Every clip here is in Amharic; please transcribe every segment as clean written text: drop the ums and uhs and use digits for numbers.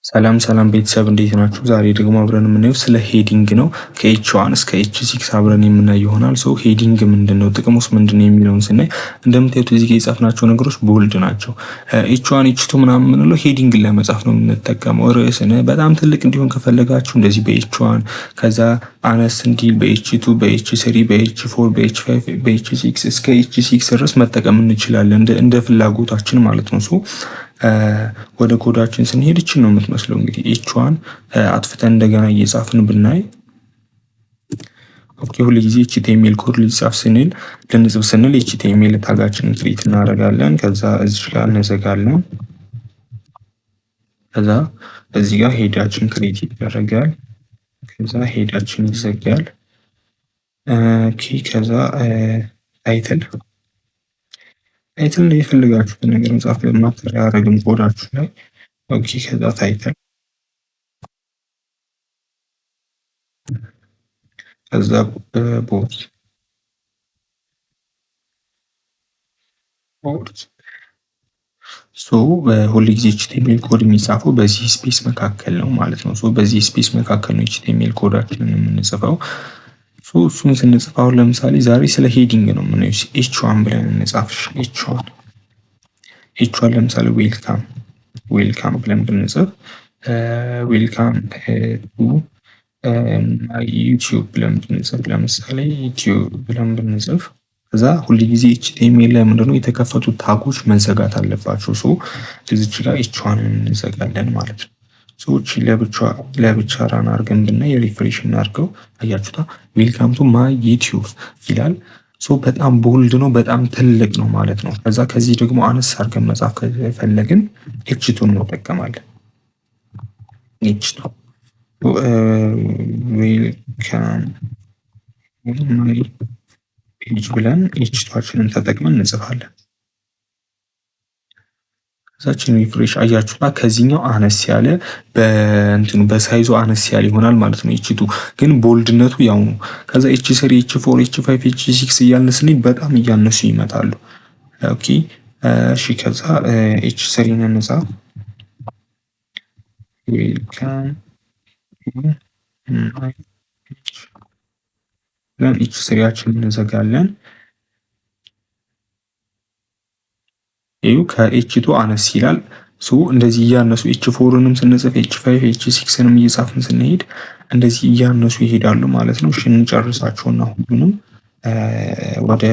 ሰላም ሰላም ቤተሰብ እንዴት ናችሁ? ዛሬ ደግሞ አብረን የምናየው ስለ ሄዲንግ ነው። ከኤች1 እስከ ኤች6 አብረን የምናየው ይሆናል። ሶ ሄዲንግ ምንድነው፣ ጥቅሙስ ምንድነው የሚለውን ስናይ እንደምታዩት እዚህ ጋር የጻፍናቸው ነገሮች ቦልድ ናቸው። ኤች1 ኤች2 ምናምን የምንለው ሄዲንግን ለመጻፍ ነው የምንጠቀመው። ርዕስን በጣም ትልቅ እንዲሆን ከፈለጋችሁ እንደዚህ በኤች1 ከዛ አነስ እንዲል በኤች2 በኤች3 በኤች4 በኤች5 በኤች6 እስከ ኤች6 ድረስ መጠቀም እንችላለን እንደ ፍላጎታችን ማለት ነው። ሶ ወደ ኮዳችን ስንሄድ እቺ ነው የምትመስለው። እንግዲህ ኤች1 አጥፍተን እንደገና እየጻፍን ብናይ ኦኬ፣ ሁሉ ጊዜ ኤችቲኤምኤል ኮድ ሊጻፍ ስንል ልንጽፍ ስንል ኤችቲኤምኤል ታጋችንን ክሬት እናደርጋለን። ከዛ እዚህ ጋር እንዘጋለን። ከዛ እዚህ ጋር ሄዳችን ክሬት ይደረጋል። ከዛ ሄዳችን ይዘጋል። ኦኬ፣ ከዛ ታይትል ላይ የፈለጋችሁትን ነገር መጻፍ ማተር ያደረግም ኮዳችሁ ላይ ኦኬ። ከዛ ታይትል ከዛ ቦርድ ሁል ጊዜ ኤችቲኤምኤል ኮድ የሚጻፈው በዚህ ስፔስ መካከል ነው ማለት ነው። በዚህ ስፔስ መካከል ነው ኤችቲኤምኤል ኮዳችንን የምንጽፈው። እሱን ስንጽፍ አሁን ለምሳሌ ዛሬ ስለ ሄዲንግ ነው የምናየው። ኤች1 ብለን እንጻፍ። ኤች1 ለምሳሌ ዌልካም ብለን ብንጽፍ ዌልካም ቱ ዩቲዩብ ብለን ብንጽፍ ለምሳሌ ዩቲዩብ ብለን ብንጽፍ ከዛ ሁል ጊዜ ኤችቲኤምኤል ላይ ምንድነው የተከፈቱ ታጎች መዘጋት አለባቸው። እዚች ጋር ኤች1 እንዘጋለን ማለት ነው። ሰዎች ለብቻ ራን አድርገን ብናይ ሪፍሬሽ እናድርገው። አያችሁታ ዌልካም ቱ ማይ ዩቲዩብ ይላል። በጣም ቦልድ ነው፣ በጣም ትልቅ ነው ማለት ነው። ከዛ ከዚህ ደግሞ አነስ አድርገን መጻፍ ከፈለግን ኤች2 እንጠቀማለን። ኤች2 ዌልካም ማይ ፔጅ ብለን ኤች2ችንን ተጠቅመን እንጽፋለን። ከዛችን ሪፍሬሽ አያችሁታ ከዚህኛው አነስ ያለ በሳይዙ አነስ ያለ ይሆናል ማለት ነው። ኤች2 ግን ቦልድነቱ ያው ነው። ከዛ ኤች3 ኤች4 ኤች5 ኤች6 እያልን ስንሄድ በጣም እያነሱ ይመጣሉ። ኦኬ እሺ፣ ከዛ ኤች3 እንጻፍ። ዌልካም ብለን ኤች3ችንን እንዘጋለን። ይሁ ከኤች2 አነስ ይላል። እንደዚህ እያነሱ ኤች4ንም ስንጽፍ ኤች5 ኤች6ንም እየጻፍን ስንሄድ እንደዚህ እያነሱ ይሄዳሉ ማለት ነው። እሺ እንጨርሳቸውና ሁሉንም ወደ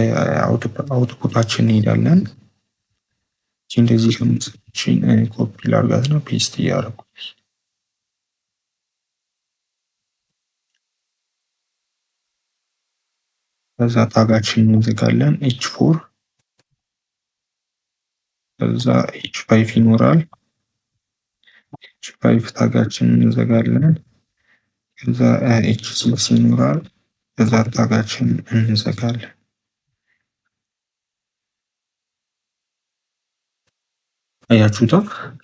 አውትፑታችን እንሄዳለን። እንደዚህ ከምጽፍችን ኮፒ ላርጋት ነው ፔስት እያደረኩ ከዛ ታጋችን እንዘጋለን። ኤች4 ከዛ ኤች5 ይኖራል። ኤች5 ታጋችን እንዘጋለን። ከዛ ኤች6 ይኖራል። ከዛ ታጋችን እንዘጋለን። አያችሁታ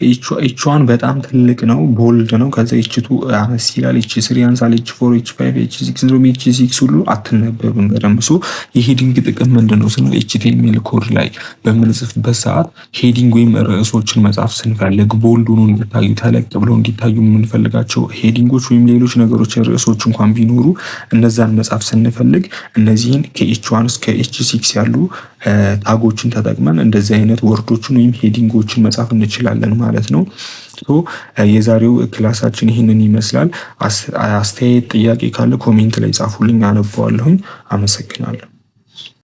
ኤች1 በጣም ትልቅ ነው፣ ቦልድ ነው። ከዛ ኤች2 አነስ ይላል። ኤች3 ያንሳል። ኤች4 ኤች5 ኤች6 እንደውም ኤች6 ሁሉ አትነበብም በደንብ። የሄዲንግ ጥቅም ምንድነው ስንል ኤችቲኤምኤል ኮድ ላይ በምንጽፍበት ሰዓት ሄዲንግ ወይም ርዕሶችን መጻፍ ስንፈልግ ቦልድ ሆኖ እንዲታዩ ተለቅ ብለው እንዲታዩ የምንፈልጋቸው ሄዲንጎች ወይም ሌሎች ነገሮች ርዕሶች እንኳን ቢኖሩ እነዛን መጻፍ ስንፈልግ እነዚህን ከኤች1 እስከ ኤች6 ያሉ ታጎችን ተጠቅመን እንደዚህ አይነት ወርዶችን ወይም ሄዲንጎችን መጻፍ እንችላለን ማለት ነው። የዛሬው ክላሳችን ይህንን ይመስላል። አስተያየት ጥያቄ ካለ ኮሜንት ላይ ጻፉልኝ፣ አነበዋለሁኝ። አመሰግናለሁ።